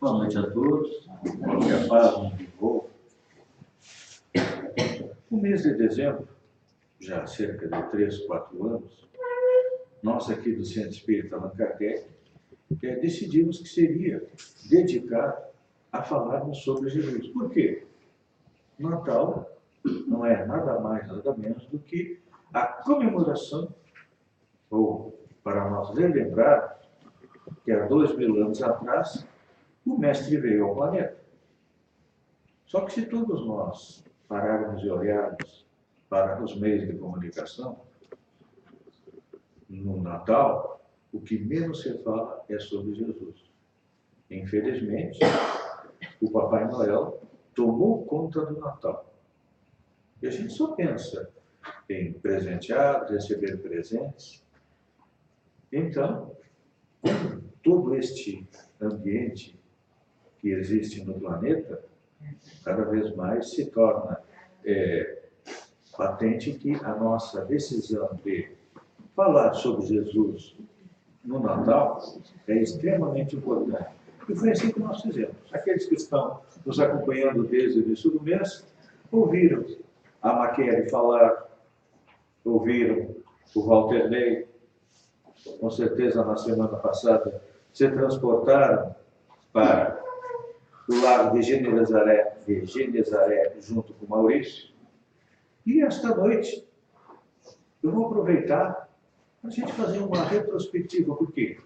Boa noite a todos. Que a paz nos envolva. No mês de dezembro, já há cerca de 3, 4 anos, nós aqui do Centro Espírita Allan Kardec decidimos que seria dedicado a falarmos sobre Jesus. Por quê? Natal não é nada mais, nada menos do que a comemoração, ou para nós relembrar, que há 2000 anos atrás, o Mestre veio ao planeta. Só que se todos nós pararmos e olharmos para os meios de comunicação, no Natal, o que menos se fala é sobre Jesus. Infelizmente, o Papai Noel tomou conta do Natal. E a gente só pensa em presentear, receber presentes. Então, todo este ambiente que existe no planeta, cada vez mais se torna patente que a nossa decisão de falar sobre Jesus no Natal é extremamente importante. E foi assim que nós fizemos. Aqueles que estão nos acompanhando desde o início do mês, ouviram a Maquere falar, ouviram o Walter Ney, com certeza na semana passada, se transportaram para o lago de Genezaré, junto com Maurício. E esta noite, eu vou aproveitar para a gente fazer uma retrospectiva. Por quê?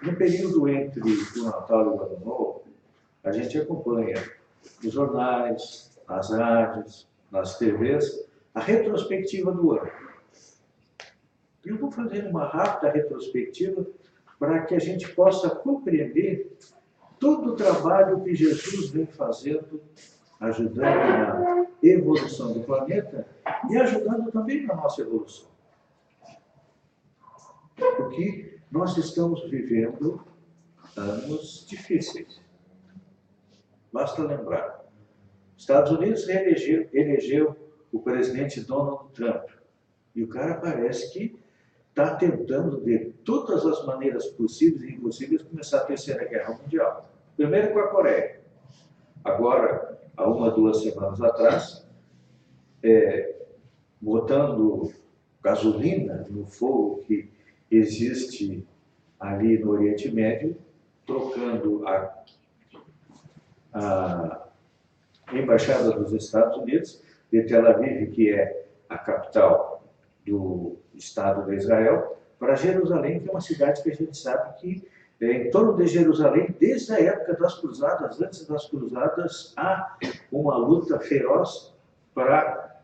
No período entre o Natal e o Ano Novo, a gente acompanha nos jornais, nas rádios, nas TVs, a retrospectiva do ano. Eu vou fazer uma rápida retrospectiva para que a gente possa compreender todo o trabalho que Jesus vem fazendo, ajudando na evolução do planeta e ajudando também na nossa evolução. Porque nós estamos vivendo anos difíceis. Basta lembrar. Estados Unidos elegeu o presidente Donald Trump. E o cara parece que está tentando, de todas as maneiras possíveis e impossíveis, começar a Terceira Guerra Mundial. Primeiro com a Coreia. Agora, há 1, 2 semanas atrás, botando gasolina no fogo que existe ali no Oriente Médio, trocando a Embaixada dos Estados Unidos de Tel Aviv, que é a capital do Estado de Israel, para Jerusalém, que é uma cidade que a gente sabe que em torno de Jerusalém, desde a época das cruzadas, antes das cruzadas, há uma luta feroz para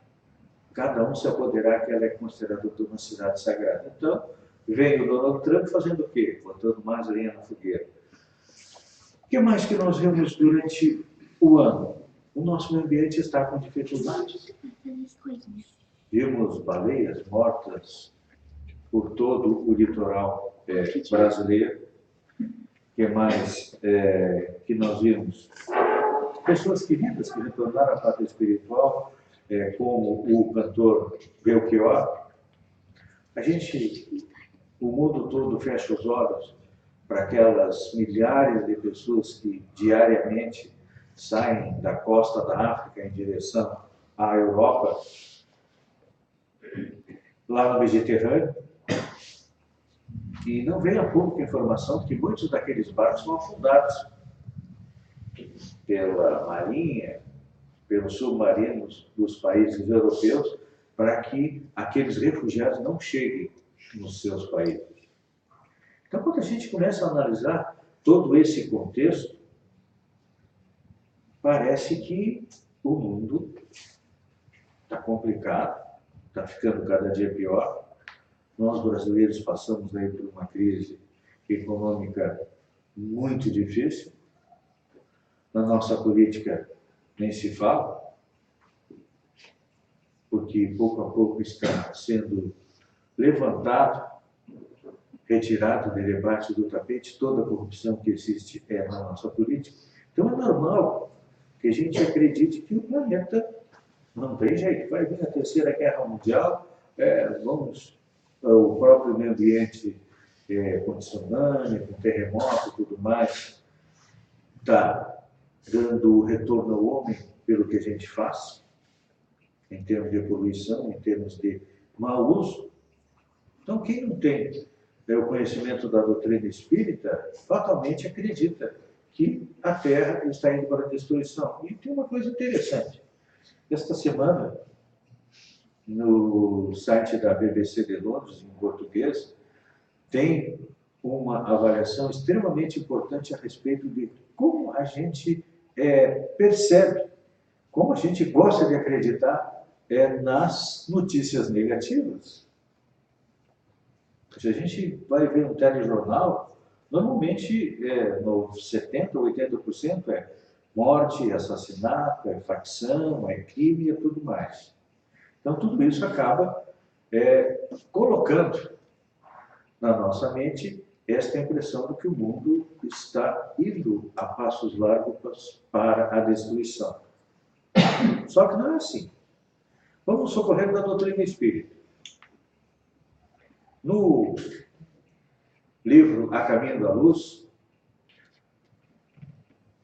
cada um se apoderar, que ela é considerada uma cidade sagrada. Então, vem o Donald Trump fazendo o quê? Botando mais lenha na fogueira. O que mais que nós vemos durante o ano? O nosso meio ambiente está com dificuldades. Vimos baleias mortas por todo o litoral brasileiro. O que mais que nós vimos? Pessoas queridas que retornaram à pátria espiritual, como o cantor Belchior. O mundo todo fecha os olhos para aquelas milhares de pessoas que diariamente saem da costa da África em direção à Europa, lá no Mediterrâneo, e não vem a público informação que muitos daqueles barcos são afundados pela Marinha, pelos submarinos dos países europeus, para que aqueles refugiados não cheguem nos seus países. Então, quando a gente começa a analisar todo esse contexto, parece que o mundo está complicado, está ficando cada dia pior. Nós, brasileiros, passamos aí por uma crise econômica muito difícil. Na nossa política, nem se fala, porque pouco a pouco está sendo levantado, retirado de debate do tapete toda a corrupção que existe na nossa política. Então é normal que a gente acredite que o planeta não tem jeito, vai vir a Terceira Guerra Mundial, o próprio meio ambiente com tsunami, com terremoto e tudo mais, está dando retorno ao homem pelo que a gente faz, em termos de poluição, em termos de mau uso. Então, quem não tem o conhecimento da doutrina espírita, fatalmente acredita que a Terra está indo para a destruição. E tem uma coisa interessante. Esta semana, no site da BBC de Londres, em português, tem uma avaliação extremamente importante a respeito de como a gente percebe, como a gente gosta de acreditar nas notícias negativas. Se a gente vai ver um telejornal, normalmente no 70% ou 80% é morte, assassinato, é facção, é crime e tudo mais. Então, tudo isso acaba colocando na nossa mente esta impressão de que o mundo está indo a passos largos para a destruição. Só que não é assim. Vamos socorrer da doutrina espírita. No livro A Caminho da Luz,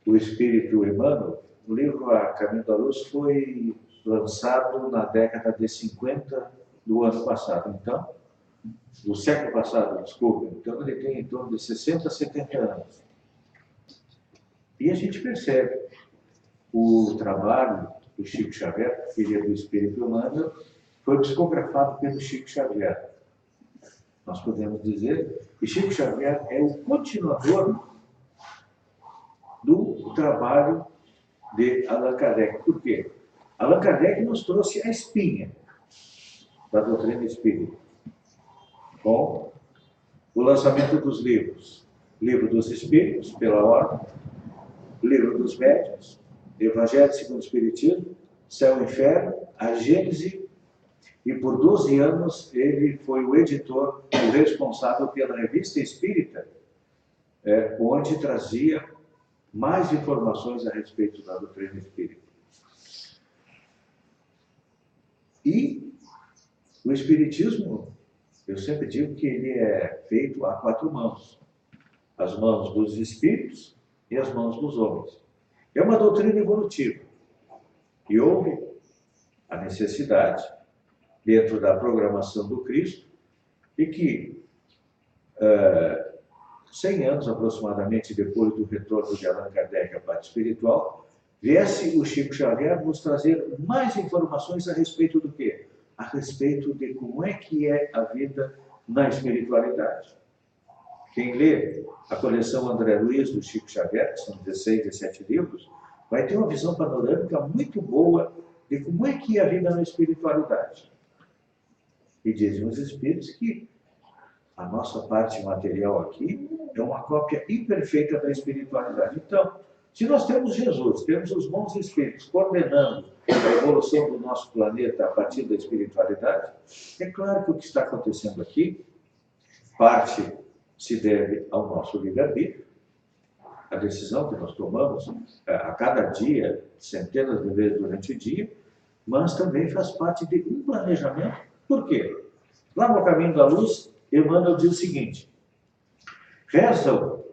o Espírito Emmanuel, o livro A Caminho da Luz foi lançado na década de 50 do ano passado. Então, do século passado, desculpa. Então, ele tem em torno de 60 a 70 anos. E a gente percebe o trabalho do Chico Xavier, filho do Espírito Emmanuel, foi psicografado pelo Chico Xavier. Nós podemos dizer que Chico Xavier é o continuador do trabalho de Allan Kardec. Por quê? Allan Kardec nos trouxe a espinha da doutrina espírita, com o lançamento dos livros. Livro dos Espíritos, pela ordem, Livro dos Médiuns, Evangelho segundo o Espiritismo, Céu e Inferno, a Gênese, e por 12 anos ele foi o editor, o responsável pela Revista Espírita, onde trazia mais informações a respeito da doutrina espírita. E o Espiritismo, eu sempre digo que ele é feito a 4 mãos. As mãos dos espíritos e as mãos dos homens. É uma doutrina evolutiva. E houve a necessidade, dentro da programação do Cristo, de que 100 anos aproximadamente depois do retorno de Allan Kardec à parte espiritual, viesse o Chico Xavier nos trazer mais informações a respeito do quê? A respeito de como é que é a vida na espiritualidade. Quem lê a coleção André Luiz do Chico Xavier, que são 16, 17 livros, vai ter uma visão panorâmica muito boa de como é que é a vida na espiritualidade. E dizem os espíritos que a nossa parte material aqui é uma cópia imperfeita da espiritualidade. Então, se nós temos Jesus, temos os bons espíritos coordenando a evolução do nosso planeta a partir da espiritualidade, é claro que o que está acontecendo aqui, parte se deve ao nosso livre-arbítrio, a decisão que nós tomamos a cada dia, centenas de vezes durante o dia, mas também faz parte de um planejamento. Por quê? Lá no Caminho da Luz, Emmanuel diz o seguinte: rezam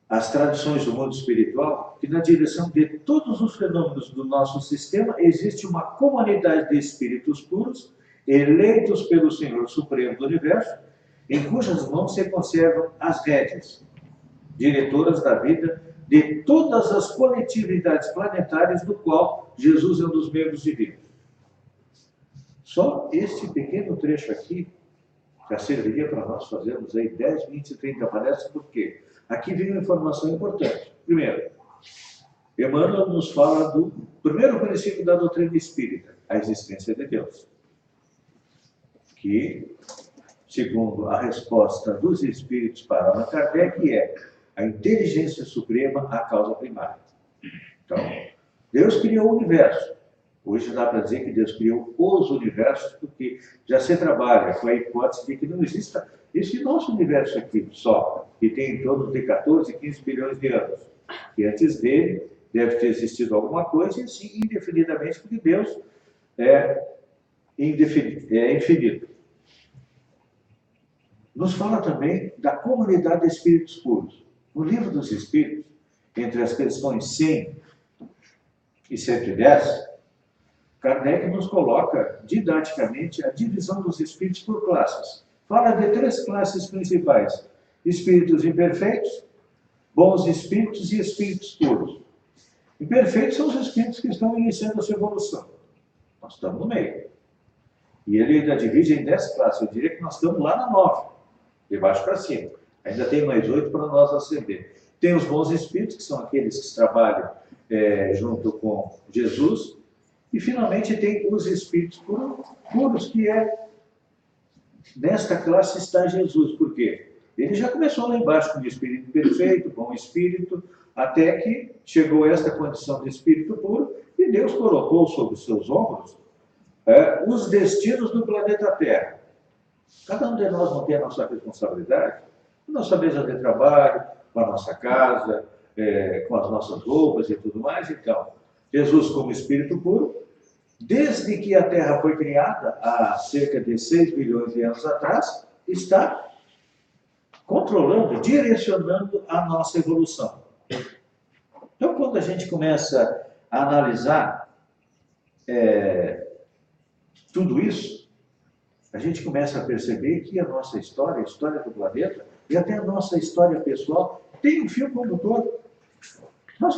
as tradições do mundo espiritual que na direção de todos os fenômenos do nosso sistema existe uma comunidade de espíritos puros, eleitos pelo Senhor Supremo do Universo, em cujas mãos se conservam as rédeas diretoras da vida de todas as coletividades planetárias, do qual Jesus é um dos membros divinos. Só este pequeno trecho aqui já serviria para nós fazermos aí 10, 20, 30 palestras, por quê? Aqui vem uma informação importante. Primeiro, Emmanuel nos fala do primeiro princípio da doutrina espírita, a existência de Deus. Que, segundo a resposta dos espíritos para Allan Kardec, é a inteligência suprema, a causa primária. Então, Deus criou o universo. Hoje dá para dizer que Deus criou os universos, porque já se trabalha com a hipótese de que não exista esse nosso universo aqui só, que tem em torno de 14, 15 bilhões de anos. E antes dele deve ter existido alguma coisa, e assim indefinidamente, porque Deus é infinito. Nos fala também da comunidade de espíritos puros. No livro dos Espíritos, entre as questões 100 e 110, Kardec nos coloca didaticamente a divisão dos espíritos por classes. Fala de 3 classes principais: espíritos imperfeitos, bons espíritos e espíritos puros. Imperfeitos são os espíritos que estão iniciando a sua evolução. Nós estamos no meio. E ele ainda divide em 10 classes. Eu diria que nós estamos lá na 9, de baixo para cima. Ainda tem mais 8 para nós ascender. Tem os bons espíritos, que são aqueles que trabalham junto com Jesus. E, finalmente, tem os espíritos puros, que nesta classe está Jesus. Por quê? Ele já começou lá embaixo com o espírito perfeito, bom espírito, até que chegou a esta condição de espírito puro, e Deus colocou sobre os seus ombros os destinos do planeta Terra. Cada um de nós não tem a nossa responsabilidade, a nossa mesa de trabalho, com a nossa casa, com as nossas roupas e tudo mais. Então, Jesus, como espírito puro, desde que a Terra foi criada, há cerca de 6 bilhões de anos atrás, está controlando, direcionando a nossa evolução. Então, quando a gente começa a analisar tudo isso, a gente começa a perceber que a nossa história, a história do planeta, e até a nossa história pessoal, tem um fio condutor. Nós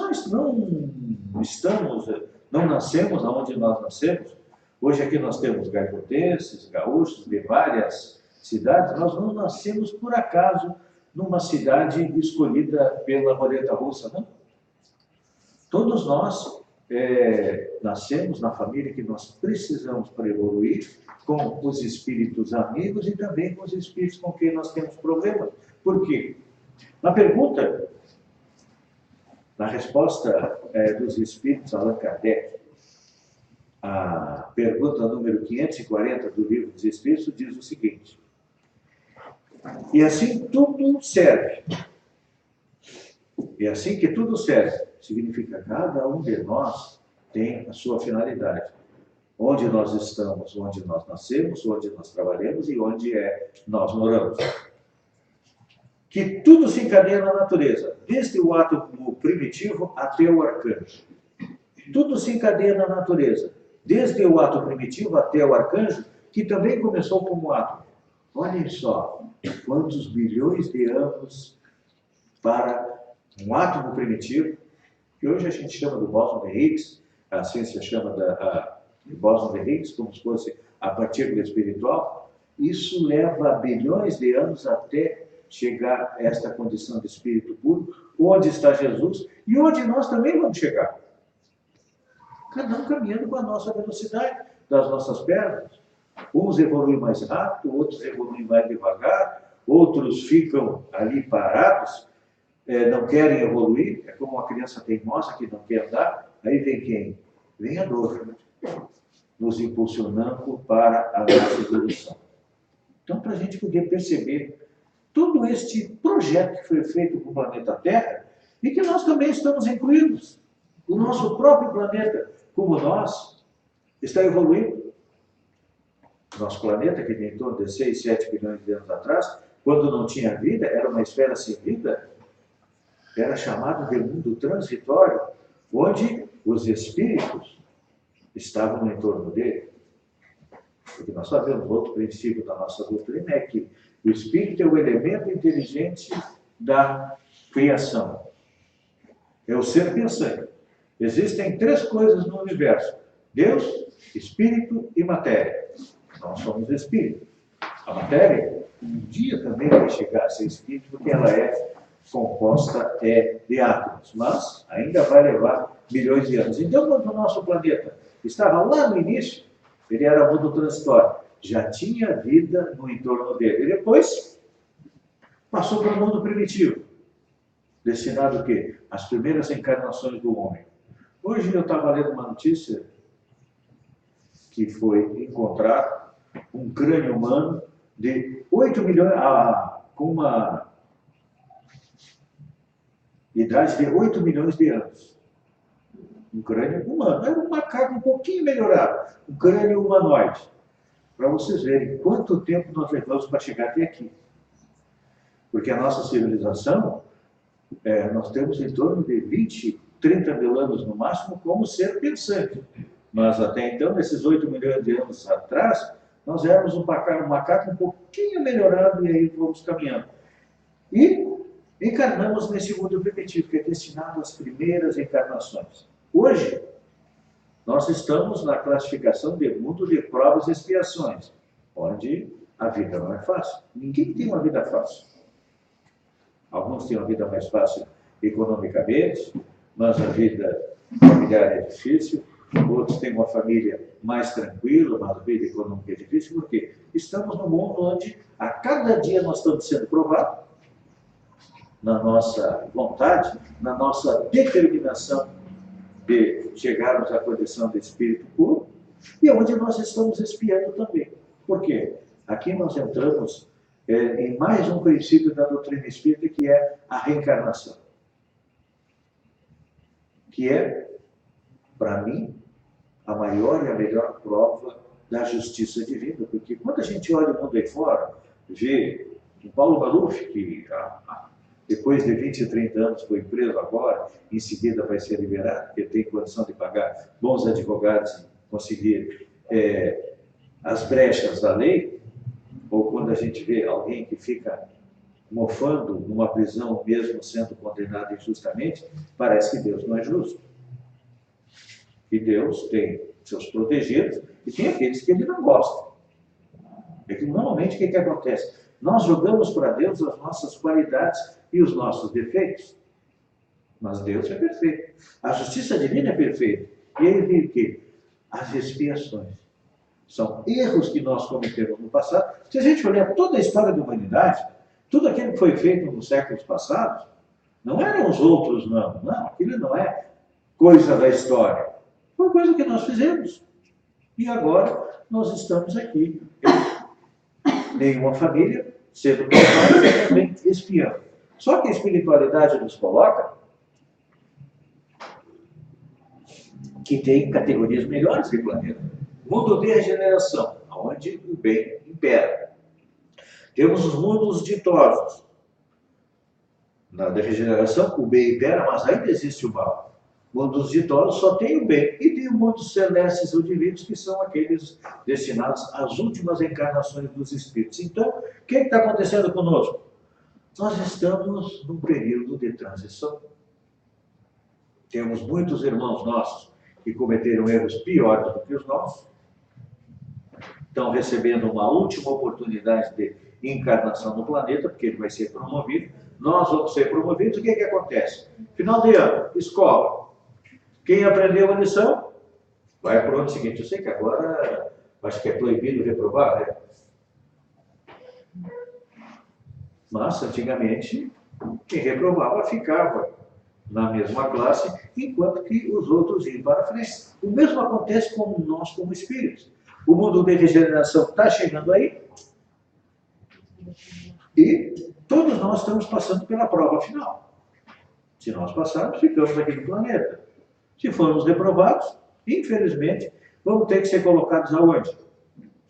não nascemos onde nós nascemos. Hoje aqui nós temos gaivotenses, gaúchos de várias cidades. Nós não nascemos por acaso numa cidade escolhida pela roleta russa, não. Todos nós nascemos na família que nós precisamos para evoluir, com os espíritos amigos e também com os espíritos com quem nós temos problemas. Por quê? Na resposta dos espíritos Allan Kardec, a pergunta número 540 do Livro dos Espíritos diz o seguinte: e assim tudo serve. E assim que tudo serve, significa cada um de nós tem a sua finalidade. Onde nós estamos, onde nós nascemos, onde nós trabalhamos e onde nós moramos. Que tudo se encadeia na natureza, desde o átomo primitivo até o arcanjo. Tudo se encadeia na natureza, desde o átomo primitivo até o arcanjo, que também começou como átomo. Olhem só, quantos bilhões de anos para um átomo primitivo, que hoje a gente chama do bóson de Higgs, a ciência chama de bóson de Higgs, como se fosse a partícula espiritual. Isso leva bilhões de anos até chegar a esta condição de espírito puro, onde está Jesus e onde nós também vamos chegar. Cada um caminhando com a nossa velocidade, das nossas pernas. Uns evoluem mais rápido, outros evoluem mais devagar, outros ficam ali parados, não querem evoluir. É como uma criança teimosa que não quer andar. Aí vem quem? Vem a dor, nos impulsionando para a nossa evolução. Então, para a gente poder perceber todo este projeto que foi feito com o planeta Terra, e que nós também estamos incluídos. O nosso próprio planeta, como nós, está evoluindo. Nosso planeta, que tem em torno de 6, 7 bilhões de anos atrás, quando não tinha vida, era uma esfera sem vida, era chamado de mundo transitório, onde os espíritos estavam no entorno dele. Porque nós sabemos, outro princípio da nossa doutrina é que o espírito é o elemento inteligente da criação. É o ser pensante. Existem 3 coisas no universo: Deus, espírito e matéria. Nós somos espírito. A matéria, um dia também vai chegar a ser espírito, porque ela é composta de átomos, mas ainda vai levar milhões de anos. Então, quando o nosso planeta estava lá no início, ele era mundo transitório, já tinha vida no entorno dele. E depois passou para o mundo primitivo, destinado o quê? As primeiras encarnações do homem. Hoje eu estava lendo uma notícia que foi encontrado um crânio humano de 8 milhões, com uma idade de 8 milhões de anos. Um crânio humano. Era um macaco um pouquinho melhorado, um crânio humanoide. para vocês verem quanto tempo nós levamos para chegar até aqui. Porque a nossa civilização, nós temos em torno de 20, 30 mil anos no máximo como ser pensante. Mas até então, nesses 8 milhões de anos atrás, nós éramos um macaco um pouquinho melhorado e aí vamos caminhando. E encarnamos nesse mundo primitivo, que é destinado às primeiras encarnações. Hoje, nós estamos na classificação de mundo de provas e expiações, onde a vida não é fácil. Ninguém tem uma vida fácil. Alguns têm uma vida mais fácil economicamente, mas a vida familiar é difícil. Outros têm uma família mais tranquila, mas a vida econômica é difícil. Por quê? Estamos num mundo onde a cada dia nós estamos sendo provados na nossa vontade, na nossa determinação de chegarmos à condição de espírito puro, e onde nós estamos espiando também. Por quê? Aqui nós entramos em mais um princípio da doutrina espírita, que é a reencarnação. Que é, para mim, a maior e a melhor prova da justiça divina. Porque quando a gente olha o mundo aí fora, vê o Paulo Maluf, que depois de 20 e 30 anos foi preso agora, em seguida vai ser liberado, porque tem condição de pagar bons advogados e conseguir as brechas da lei, ou quando a gente vê alguém que fica mofando numa prisão mesmo sendo condenado injustamente, parece que Deus não é justo. E Deus tem seus protegidos e tem aqueles que ele não gosta. É que normalmente o que acontece? Nós jogamos para Deus as nossas qualidades e os nossos defeitos. Mas Deus é perfeito. A justiça divina é perfeita. E ele vem o quê? As expiações. São erros que nós cometemos no passado. Se a gente olhar toda a história da humanidade, tudo aquilo que foi feito nos séculos passados, não eram os outros, não. Não, aquilo não é coisa da história. Foi coisa que nós fizemos. E agora nós estamos aqui. Nenhuma família sendo provada e também espiando. Só que a espiritualidade nos coloca que tem categorias melhores que o planeta. Mundo de regeneração, onde o bem impera. Temos os mundos ditosos. Na regeneração, o bem impera, mas ainda existe o mal. Mundos ditosos só tem o bem. E tem os mundos celestes ou divinos, que são aqueles destinados às últimas encarnações dos espíritos. Então, o que está acontecendo conosco? Nós estamos num período de transição. Temos muitos irmãos nossos que cometeram erros piores do que os nossos. Estão recebendo uma última oportunidade de encarnação no planeta, porque ele vai ser promovido. Nós vamos ser promovidos. O que acontece? Final de ano, escola. Quem aprendeu a lição, vai para o ano seguinte. Eu sei que agora, acho que é proibido reprovar, né? Mas, antigamente, quem reprovava ficava na mesma classe, enquanto que os outros iam para frente. O mesmo acontece com nós como espíritos. O mundo de regeneração está chegando aí e todos nós estamos passando pela prova final. Se nós passarmos, ficamos aqui no planeta. Se formos reprovados, infelizmente, vamos ter que ser colocados aonde?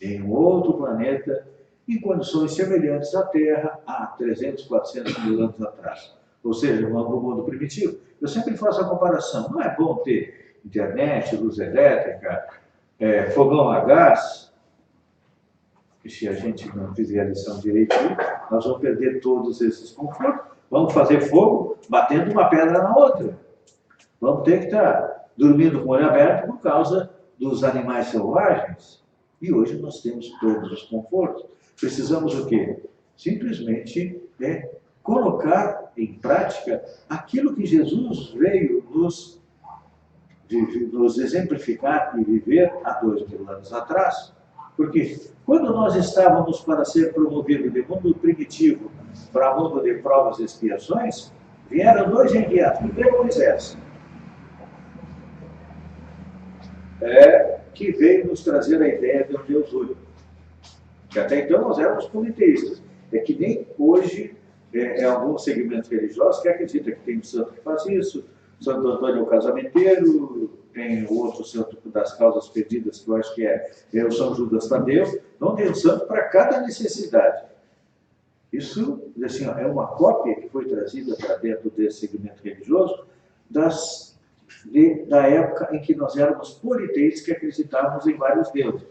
Em um outro planeta, em condições semelhantes à Terra há 300, 400 mil anos atrás. Ou seja, no mundo primitivo. Eu sempre faço a comparação. Não é bom ter internet, luz elétrica, fogão a gás, que se a gente não fizer a lição direitinho, nós vamos perder todos esses confortos. Vamos fazer fogo batendo uma pedra na outra. Vamos ter que estar dormindo com o olho aberto por causa dos animais selvagens. E hoje nós temos todos os confortos. Precisamos o quê? Simplesmente colocar em prática aquilo que Jesus veio nos exemplificar e viver há 2000 anos atrás. Porque quando nós estávamos para ser promovidos de mundo primitivo para mundo de provas e expiações, vieram dois enviados. Primeiro Moisés, que veio nos trazer a ideia de um Deus único. Que até então nós éramos politeístas. É que nem hoje, alguns segmentos religiosos que acreditam que tem um santo que faz isso, Santo Antônio é o casamenteiro, tem o outro santo das causas perdidas, que eu acho que é o São Judas Tadeu. Então tem um santo para cada necessidade. Isso, assim, é uma cópia que foi trazida para dentro desse segmento religioso da época em que nós éramos politeístas, que acreditávamos em vários deuses.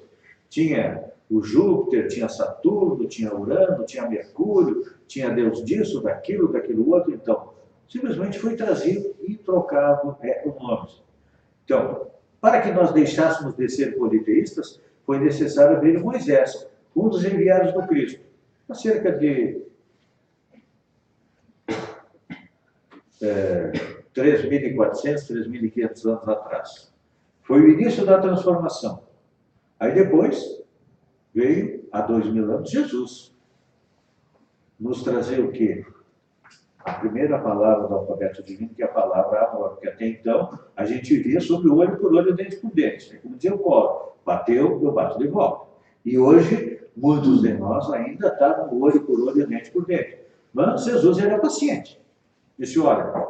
Tinha o Júpiter, tinha Saturno, tinha Urano, tinha Mercúrio, tinha Deus disso, daquilo outro. Então, simplesmente foi trazido e trocado o nome. Então, para que nós deixássemos de ser politeístas, foi necessário ver Moisés, um dos enviados do Cristo, há cerca de 3.400, 3.500 anos atrás. Foi o início da transformação. Aí depois veio, há 2.000 anos, Jesus. Nos trazer o quê? A primeira palavra do alfabeto divino, que é a palavra amor, porque até então a gente via sobre olho por olho, dente por dente. Como dizia o Paulo, bateu, eu bato de volta. E hoje, muitos de nós ainda estão no olho por olho, dente por dente. Mas Jesus era paciente. Disse, olha,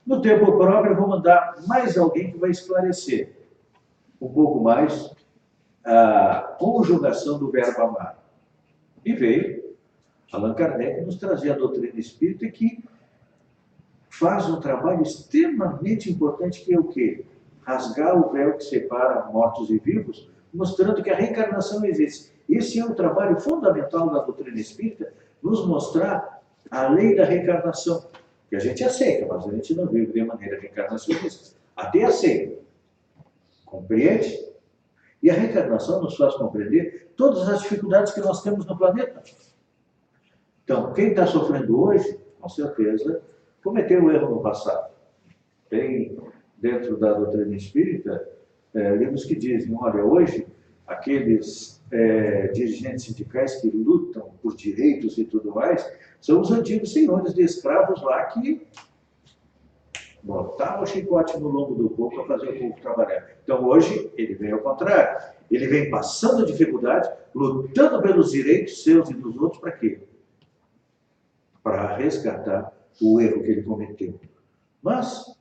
no tempo próprio eu vou mandar mais alguém que vai esclarecer um pouco mais a conjugação do verbo amar. E veio Allan Kardec nos trazer a doutrina espírita, que faz um trabalho extremamente importante, que é o quê? Rasgar o véu que separa mortos e vivos, mostrando que a reencarnação existe. Esse é um trabalho fundamental da doutrina espírita, nos mostrar a lei da reencarnação, que a gente aceita, mas a gente não vive de maneira reencarnacionista. Até aceita. Compreende? E a reencarnação nos faz compreender todas as dificuldades que nós temos no planeta. Então, quem está sofrendo hoje, com certeza, cometeu um erro no passado. Tem, dentro da doutrina espírita, livros que dizem, olha, hoje, aqueles dirigentes sindicais que lutam por direitos e tudo mais, são os antigos senhores de escravos lá que botavam o chicote no lombo do povo para fazer o povo trabalhar. Então, hoje, ele vem ao contrário. Ele vem passando dificuldade, lutando pelos direitos seus e dos outros, para quê? Para resgatar o erro que ele cometeu. Mas,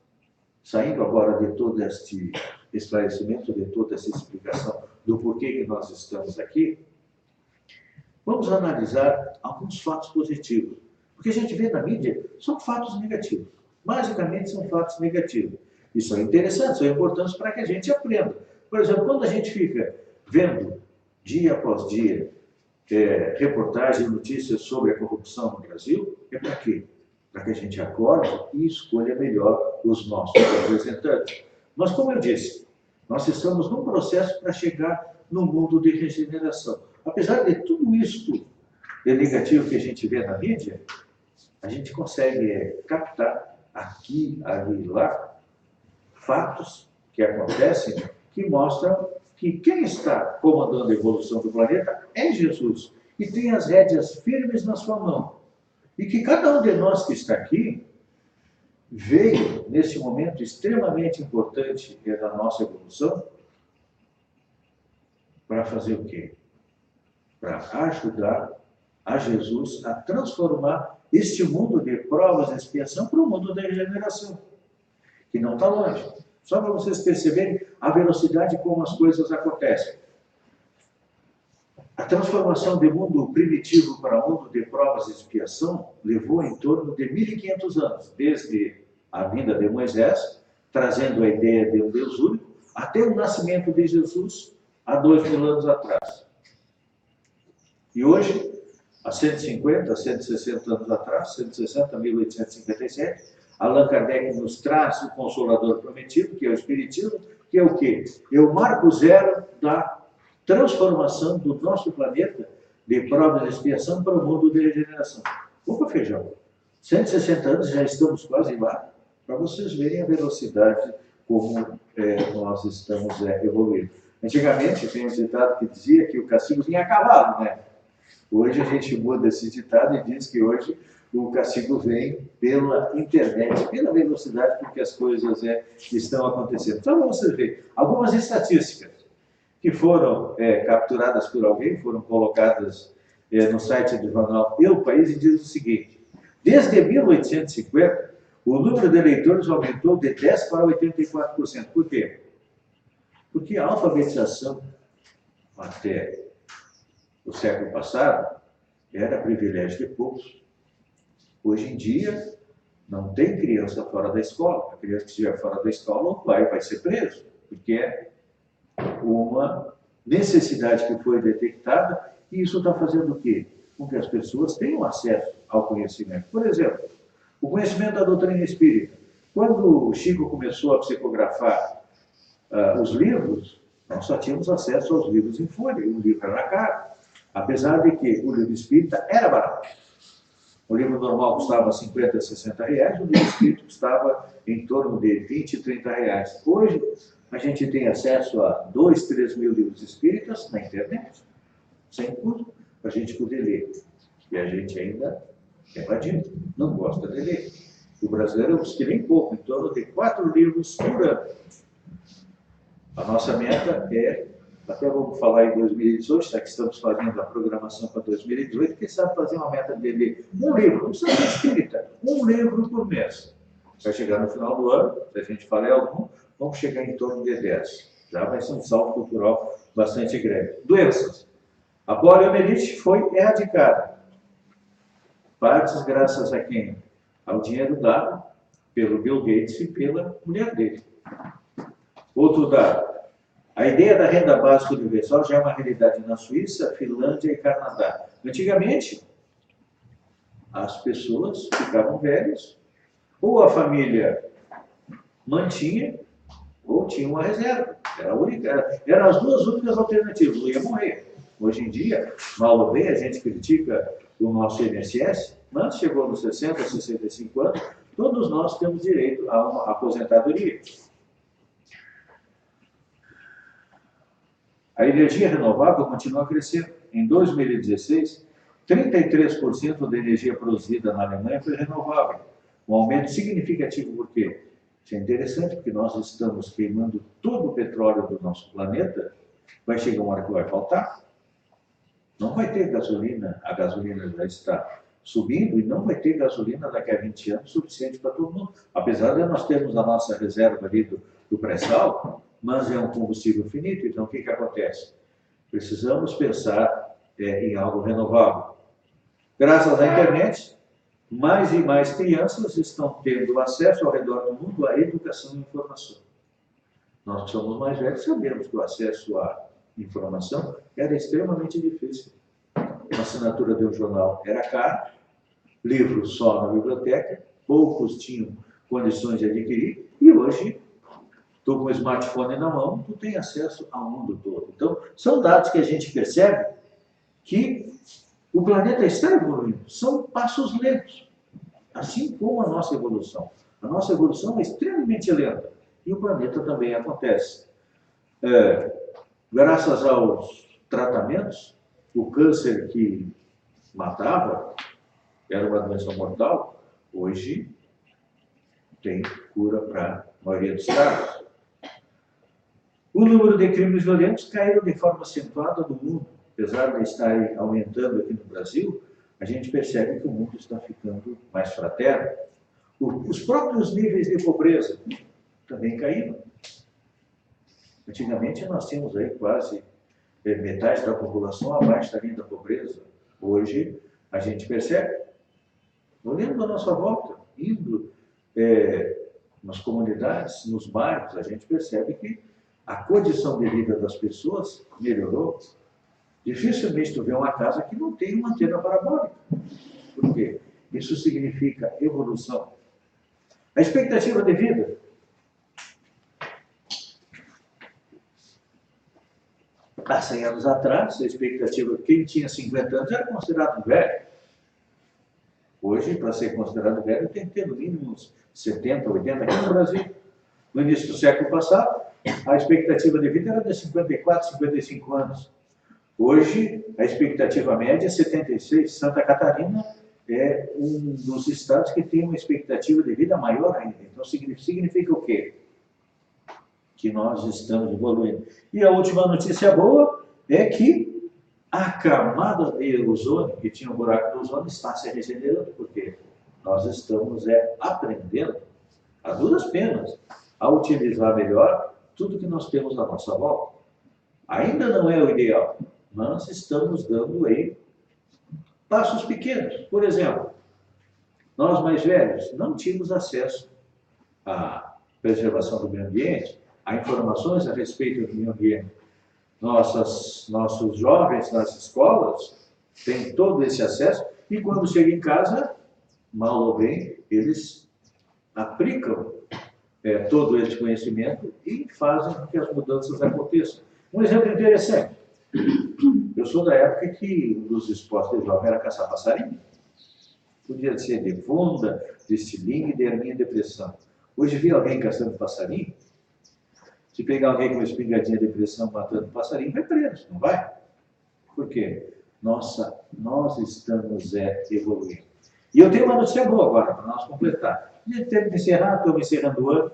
saindo agora de todo este esclarecimento, de toda essa explicação do porquê que nós estamos aqui, vamos analisar alguns fatos positivos. Porque a gente vê na mídia, são fatos negativos. Basicamente, são fatos negativos. E são interessantes, são importantes para que a gente aprenda. Por exemplo, quando a gente fica vendo, dia após dia, reportagens, notícias sobre a corrupção no Brasil, é para quê? Para que a gente acorde e escolha melhor os nossos representantes. Mas, como eu disse, nós estamos num processo para chegar no mundo de regeneração. Apesar de tudo isso de negativo que a gente vê na mídia, a gente consegue captar aqui, ali e lá, fatos que acontecem que mostram que quem está comandando a evolução do planeta é Jesus, e tem as rédeas firmes na sua mão. E que cada um de nós que está aqui veio, nesse momento extremamente importante da nossa evolução, para fazer o quê? Para ajudar a Jesus a transformar este mundo de provas e expiação para o mundo da regeneração, que não está longe. Só para vocês perceberem a velocidade como as coisas acontecem. A transformação do mundo primitivo para o mundo de provas e expiação levou em torno de 1.500 anos, desde a vinda de Moisés, trazendo a ideia de um Deus único, até o nascimento de Jesus, há 2.000 anos atrás. E hoje, há 150, 160 anos atrás, 160, 1857, Allan Kardec nos traz o Consolador Prometido, que é o Espiritismo, que é o quê? É o marco zero da transformação do nosso planeta de provas de expiação para o mundo de regeneração. Opa, feijão, 160 anos, já estamos quase lá, para vocês verem a velocidade como nós estamos evoluindo. Antigamente, tem um ditado que dizia que o castigo vinha a cavalo, né? Hoje a gente muda esse ditado e diz que hoje o castigo vem pela internet, pela velocidade com que as coisas estão acontecendo. Então, vamos ver algumas estatísticas que foram capturadas por alguém, foram colocadas no site do jornal Eu País, e diz o seguinte: desde 1850, o número de eleitores aumentou de 10% para 84%. Por quê? Porque a alfabetização, até o século passado, era privilégio de poucos. Hoje em dia, não tem criança fora da escola. A criança que estiver fora da escola, o pai vai ser preso, porque é uma necessidade que foi detectada, e isso está fazendo o quê? Com que as pessoas tenham acesso ao conhecimento. Por exemplo, o conhecimento da doutrina espírita. Quando o Chico começou a psicografar os livros, nós só tínhamos acesso aos livros em folha, e o livro era caro. Apesar de que o livro espírita era barato. O livro normal custava 50, 60 reais, o livro espírita custava em torno de 20, 30 reais. Hoje, a gente tem acesso a 2, 3 mil livros espíritas na internet, sem custo, para a gente poder ler. E a gente ainda é vadido, não gosta de ler. O brasileiro diz que nem pouco, em torno de 4 livros por ano. A nossa meta é, até vamos falar em 2018, já que estamos fazendo a programação para 2018, quem sabe fazer uma meta de ler um livro, não precisa ser espírita, um livro por mês. Vai chegar no final do ano, se a gente falar algum, vamos chegar em torno de 10. Já vai ser um salto cultural bastante grande. Doenças. A poliomielite foi erradicada. Partes graças a quem? Ao dinheiro dado pelo Bill Gates e pela mulher dele. Outro dado. A ideia da renda básica universal já é uma realidade na Suíça, Finlândia e Canadá. Antigamente, as pessoas ficavam velhas, ou a família mantinha, ou tinha uma reserva. Eram as duas únicas alternativas, não ia morrer. Hoje em dia, mal ou bem, a gente critica o nosso INSS, mas chegou nos 60, 65 anos, todos nós temos direito a uma aposentadoria. A energia renovável continua a crescer. Em 2016, 33% da energia produzida na Alemanha foi renovável. Um aumento significativo, por quê? Isso é interessante, porque nós estamos queimando todo o petróleo do nosso planeta, vai chegar uma hora que vai faltar. Não vai ter gasolina, a gasolina já está subindo, e não vai ter gasolina daqui a 20 anos suficiente para todo mundo. Apesar de nós termos a nossa reserva ali do pré-sal, mas é um combustível finito, então o que acontece? Precisamos pensar em algo renovável. Graças à internet, mais e mais crianças estão tendo acesso ao redor do mundo à educação e informação. Nós que somos mais velhos sabemos que o acesso à informação era extremamente difícil. Uma assinatura de um jornal era cara, livros só na biblioteca, poucos tinham condições de adquirir, e hoje, tu com o smartphone na mão, tu tem acesso ao mundo todo. Então, são dados que a gente percebe que o planeta está evoluindo, são passos lentos, assim como a nossa evolução. A nossa evolução é extremamente lenta, e o planeta também acontece. Graças aos tratamentos, o câncer que matava, era uma doença mortal, hoje tem cura para a maioria dos casos. O número de crimes violentos caiu de forma acentuada no mundo. Apesar de estar aumentando aqui no Brasil, a gente percebe que o mundo está ficando mais fraterno. Os próprios níveis de pobreza também caíram. Antigamente nós tínhamos aí quase metade da população abaixo da linha da pobreza. Hoje a gente percebe, olhando à nossa volta, indo nas comunidades, nos bairros, a gente percebe que a condição de vida das pessoas melhorou. Dificilmente tu vê uma casa que não tem uma antena parabólica. Por quê? Isso significa evolução. A expectativa de vida. Há 100 anos atrás, a expectativa, quem tinha 50 anos era considerado velho. Hoje, para ser considerado velho, tem que ter no mínimo uns 70, 80 aqui no Brasil. No início do século passado, a expectativa de vida era de 54, 55 anos. Hoje, a expectativa média é 76. Santa Catarina é um dos estados que tem uma expectativa de vida maior ainda. Então, significa o quê? Que nós estamos evoluindo. E a última notícia boa é que a camada de ozônio, que tinha um buraco do ozônio, está se regenerando, porque nós estamos aprendendo, a duras penas, a utilizar melhor tudo que nós temos à nossa volta. Ainda não é o ideal, mas estamos dando aí passos pequenos. Por exemplo, nós mais velhos não tínhamos acesso à preservação do meio ambiente, a informações a respeito do meio ambiente. Nossos jovens nas escolas têm todo esse acesso e quando chegam em casa, mal ou bem, eles aplicam todo esse conhecimento e fazem com que as mudanças aconteçam. Um exemplo interessante. Eu sou da época que um dos esportes de jovem era caçar passarinho. Podia ser de funda, de estilingue, de erminha, de depressão. Hoje vi alguém caçando passarinho. Se pegar alguém com uma espingardinha de depressão matando passarinho, vai preso, não vai? Por quê? Nós estamos evoluindo. E eu tenho uma notícia boa agora, para nós completar. A gente teve que encerrar, estamos encerrando o ano.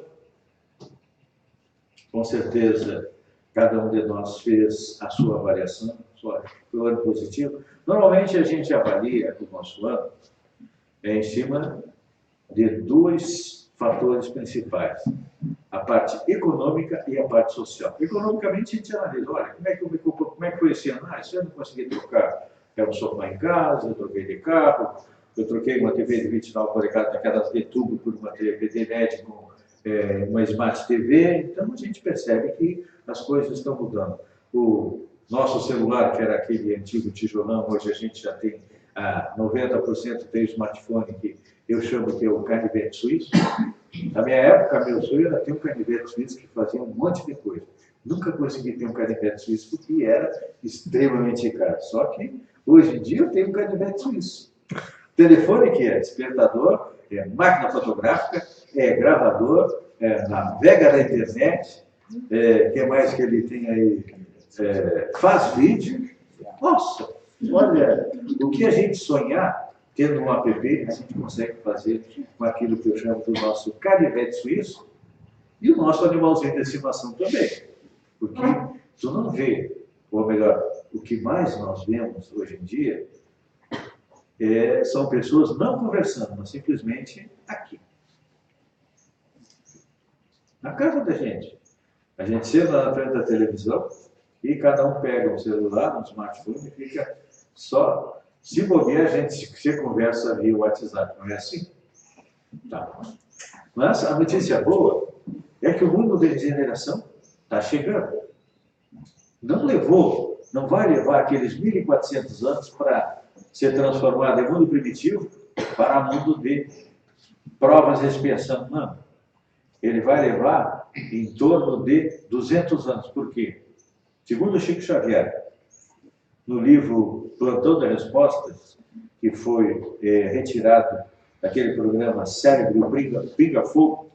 Com certeza, cada um de nós fez a sua avaliação, foi um ano positivo. Normalmente a gente avalia o nosso ano em cima de dois fatores principais. A parte econômica e a parte social. Economicamente, a gente analisa, olha, como é que foi esse ano? Esse ano eu consegui trocar um sofá em casa, eu troquei de carro, eu troquei uma TV de 29 polegadas daquelas de tubo por uma TV de LED com uma Smart TV. Então, a gente percebe que as coisas estão mudando. O nosso celular, que era aquele antigo tijolão, hoje a gente já tem 90% tem smartphone, que eu chamo que é o canivete suíço. Na minha época, meu sonho era ter um canivete suíço que fazia um monte de coisa. Nunca consegui ter um canivete suíço porque era extremamente caro. Só que, hoje em dia, eu tenho um canivete suíço. Telefone que é despertador, é máquina fotográfica, é gravador, navega na internet, que mais que ele tem aí? Faz vídeo. Nossa, olha, o que a gente sonhar, tendo um app, a gente consegue fazer com aquilo que eu chamo do nosso canivete suíço e o nosso animalzinho de estimação também. Porque tu não vê, ou melhor, o que mais nós vemos hoje em dia são pessoas não conversando, mas simplesmente aqui. Na casa da gente. A gente senta na frente da televisão e cada um pega um celular, um smartphone e fica só. Se bobear, a gente se conversa via WhatsApp, não é assim? Tá. Mas a notícia boa é que o mundo da regeneração está chegando. Não vai levar aqueles 1.400 anos para ser transformado em mundo primitivo para mundo de provas e expiação. Não. Ele vai levar em torno de 200 anos. Por quê? Segundo Chico Xavier, no livro Plantão das Respostas, que foi retirado daquele programa Cérebro Pinga Fogo,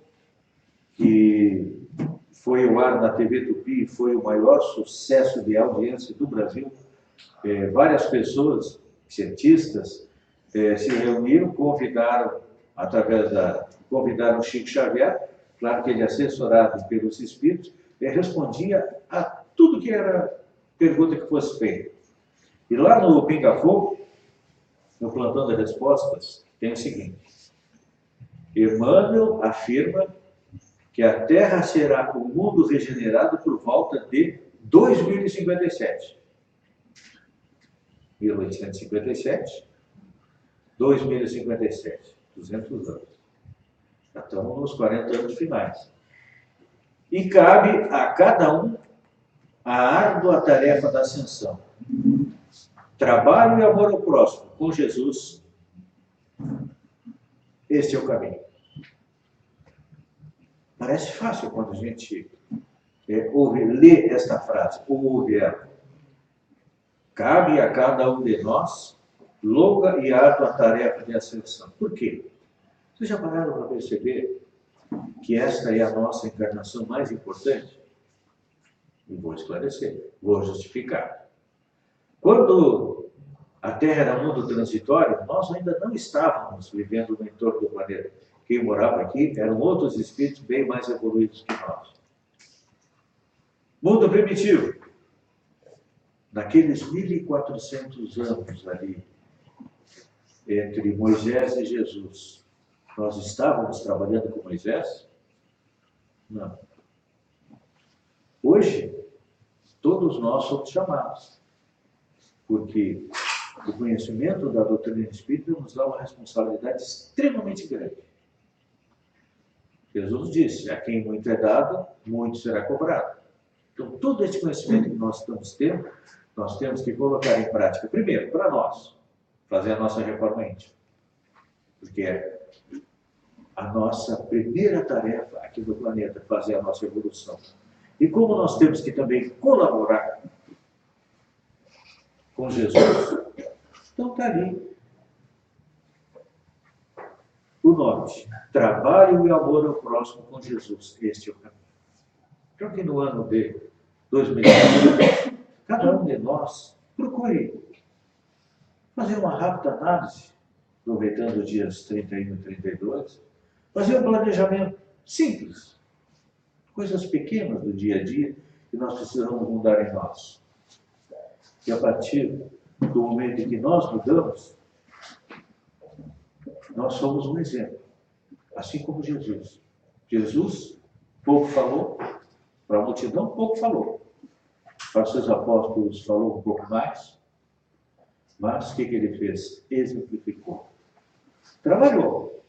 que foi ao ar na TV Tupi e foi o maior sucesso de audiência do Brasil. Várias pessoas, cientistas, se reuniram, convidaram o Chico Xavier, claro que ele, assessorado pelos espíritos, respondia a tudo que era pergunta que fosse feita. E lá no Pinga Fogo, no Plantão das Respostas, tem o seguinte: Emmanuel afirma que a Terra será um mundo regenerado por volta de 2057. 1857, 2057, 200 anos. Já estamos nos 40 anos finais. E cabe a cada um a árdua tarefa da ascensão. Trabalho e amor ao próximo, com Jesus. Este é o caminho. Parece fácil quando a gente lê esta frase, ou ouve ela. Cabe a cada um de nós longa e árdua tarefa de ascensão. Por quê? Vocês já pararam para perceber que esta é a nossa encarnação mais importante? E vou esclarecer, vou justificar. Quando a Terra era um mundo transitório, nós ainda não estávamos vivendo no entorno do planeta. Quem morava aqui eram outros espíritos bem mais evoluídos que nós. Mundo primitivo. Naqueles 1.400 anos ali, entre Moisés e Jesus, nós estávamos trabalhando com Moisés? Não. Hoje, todos nós somos chamados, porque o conhecimento da doutrina espírita nos dá uma responsabilidade extremamente grande. Jesus disse, a quem muito é dado, muito será cobrado. Então, todo esse conhecimento que nós estamos tendo, nós temos que colocar em prática, primeiro, para nós, fazer a nossa reforma íntima. Porque é a nossa primeira tarefa aqui no planeta, fazer a nossa evolução. E como nós temos que também colaborar com Jesus, então está ali o norte. Trabalho e amor ao próximo com Jesus. Este é o caminho. Então que no ano de 2020, cada um de nós procure fazer uma rápida análise, aproveitando os dias 31 e 32, fazer um planejamento simples, coisas pequenas do dia a dia que nós precisamos mudar em nós. E a partir do momento em que nós mudamos, nós somos um exemplo, assim como Jesus. Jesus pouco falou, para a multidão pouco falou. Para os seus apóstolos falou um pouco mais, mas o que ele fez? Exemplificou. Trabalhou,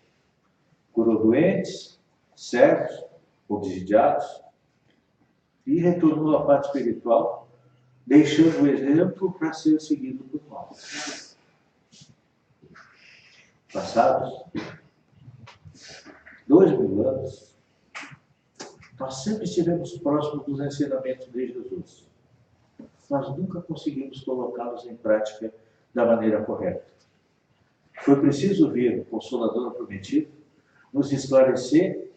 curou doentes, cegos, obsidiados, e retornou à parte espiritual, deixando o exemplo para ser seguido por nós. Passados 2000 anos, nós sempre estivemos próximos dos ensinamentos de Jesus. Nós nunca conseguimos colocá-los em prática da maneira correta. Foi preciso ver o Consolador prometido nos esclarecer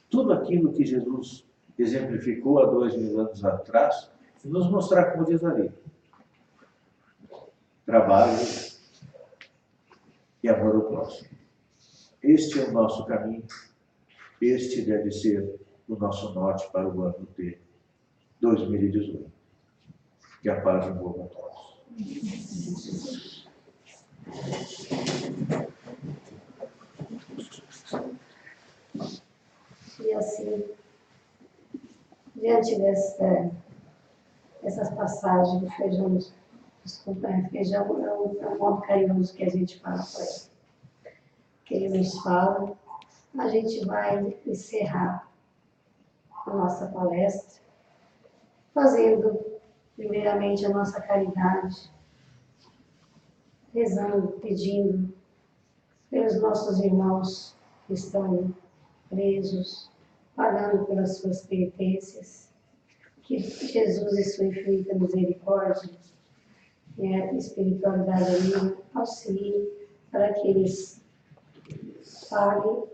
tudo aquilo que Jesus exemplificou há 2000 anos atrás e nos mostrar como diz ali. Trabalho e amor ao próximo. Este é o nosso caminho, este deve ser o nosso norte para o ano de 2018. Que a paz envolva a todos. E assim, diante dessas passagens do feijão, desculpa, feijão é um modo carinhoso que a gente fala para ele. Que ele nos fala, a gente vai encerrar a nossa palestra, fazendo primeiramente a nossa caridade, rezando, pedindo pelos nossos irmãos que estão presos, pagando pelas suas penitências, que Jesus e sua infinita misericórdia e a espiritualidade amiga auxiliem para que eles paguem,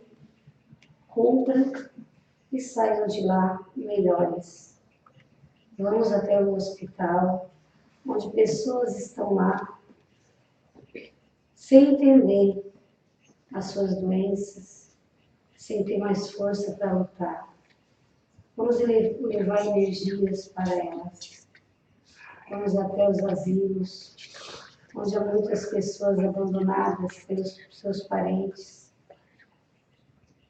cumpram e saiam de lá melhores. Vamos até o hospital, onde pessoas estão lá sem entender as suas doenças, sem ter mais força para lutar. Vamos levar energias para elas. Vamos até os asilos, onde há muitas pessoas abandonadas pelos seus parentes.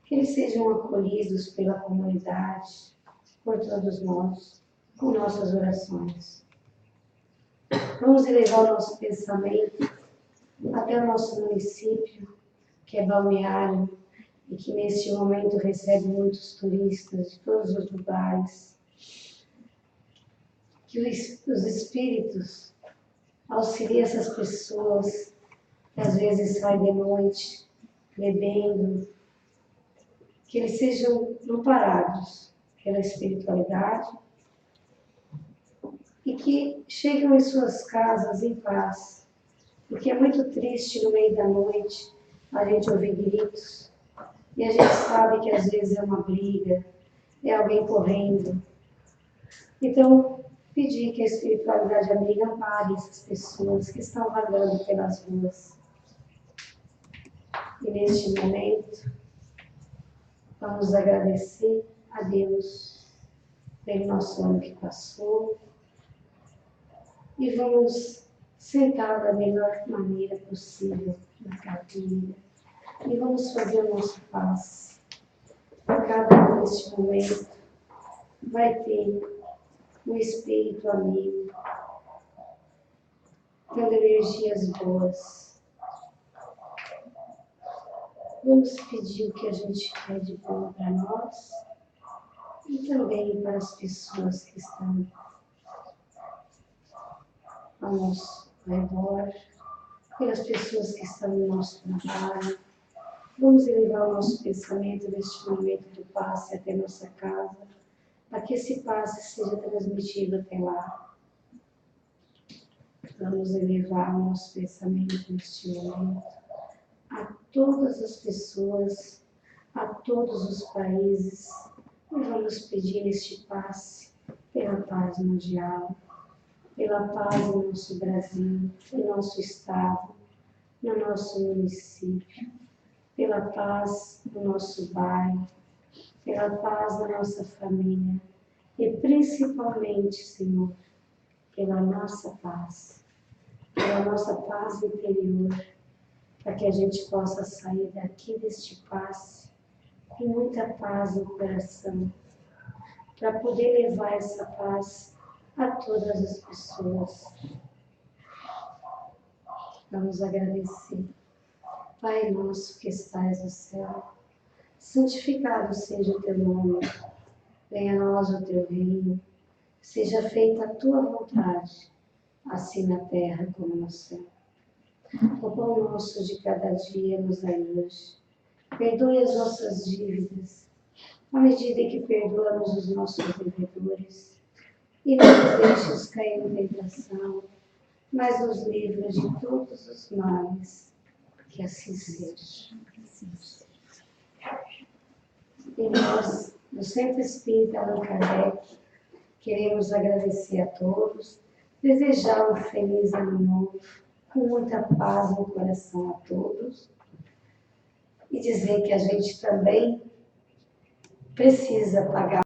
Que eles sejam acolhidos pela comunidade, por todos nós, com nossas orações. Vamos elevar o nosso pensamento até o nosso município, que é balneário, e que neste momento recebe muitos turistas de todos os lugares. Que os espíritos auxiliem essas pessoas que às vezes saem de noite, bebendo, que eles sejam amparados pela espiritualidade e que cheguem em suas casas em paz, porque é muito triste no meio da noite a gente ouvir gritos e a gente sabe que às vezes é uma briga, é alguém correndo. Então, pedir que a espiritualidade amiga ampare essas pessoas que estão vagando pelas ruas. E neste momento, vamos agradecer a Deus pelo nosso ano que passou e vamos sentar da melhor maneira possível na cadeira e vamos fazer o nosso passe. Cada um neste momento vai ter um espírito amigo, dando energias boas. Vamos pedir o que a gente quer de bom para nós e também para as pessoas que estão ao nosso redor, pelas pessoas que estão no nosso trabalho. Vamos elevar o nosso pensamento neste momento do passe até nossa casa, para que esse passe seja transmitido até lá. Vamos elevar o nosso pensamento neste momento a todas as pessoas, a todos os países, e vamos pedir neste passe pela paz mundial, pela paz no nosso Brasil, no nosso estado, no nosso município, pela paz no nosso bairro, pela paz da nossa família e principalmente, Senhor, pela nossa paz interior, para que a gente possa sair daqui deste passe com muita paz no coração, para poder levar essa paz a todas as pessoas. Vamos agradecer. Pai nosso que estais no céu, santificado seja o teu nome, venha a nós o teu reino, seja feita a tua vontade, assim na terra como no céu. O pão nosso de cada dia nos dai hoje. Perdoe as nossas dívidas, à medida que perdoamos os nossos devedores. E não nos deixes cair em tentação, mas nos livra de todos os males. Que assim seja. E nós, do Centro Espírita Allan Kardec, queremos agradecer a todos, desejar um feliz ano novo, com muita paz no coração a todos, e dizer que a gente também precisa pagar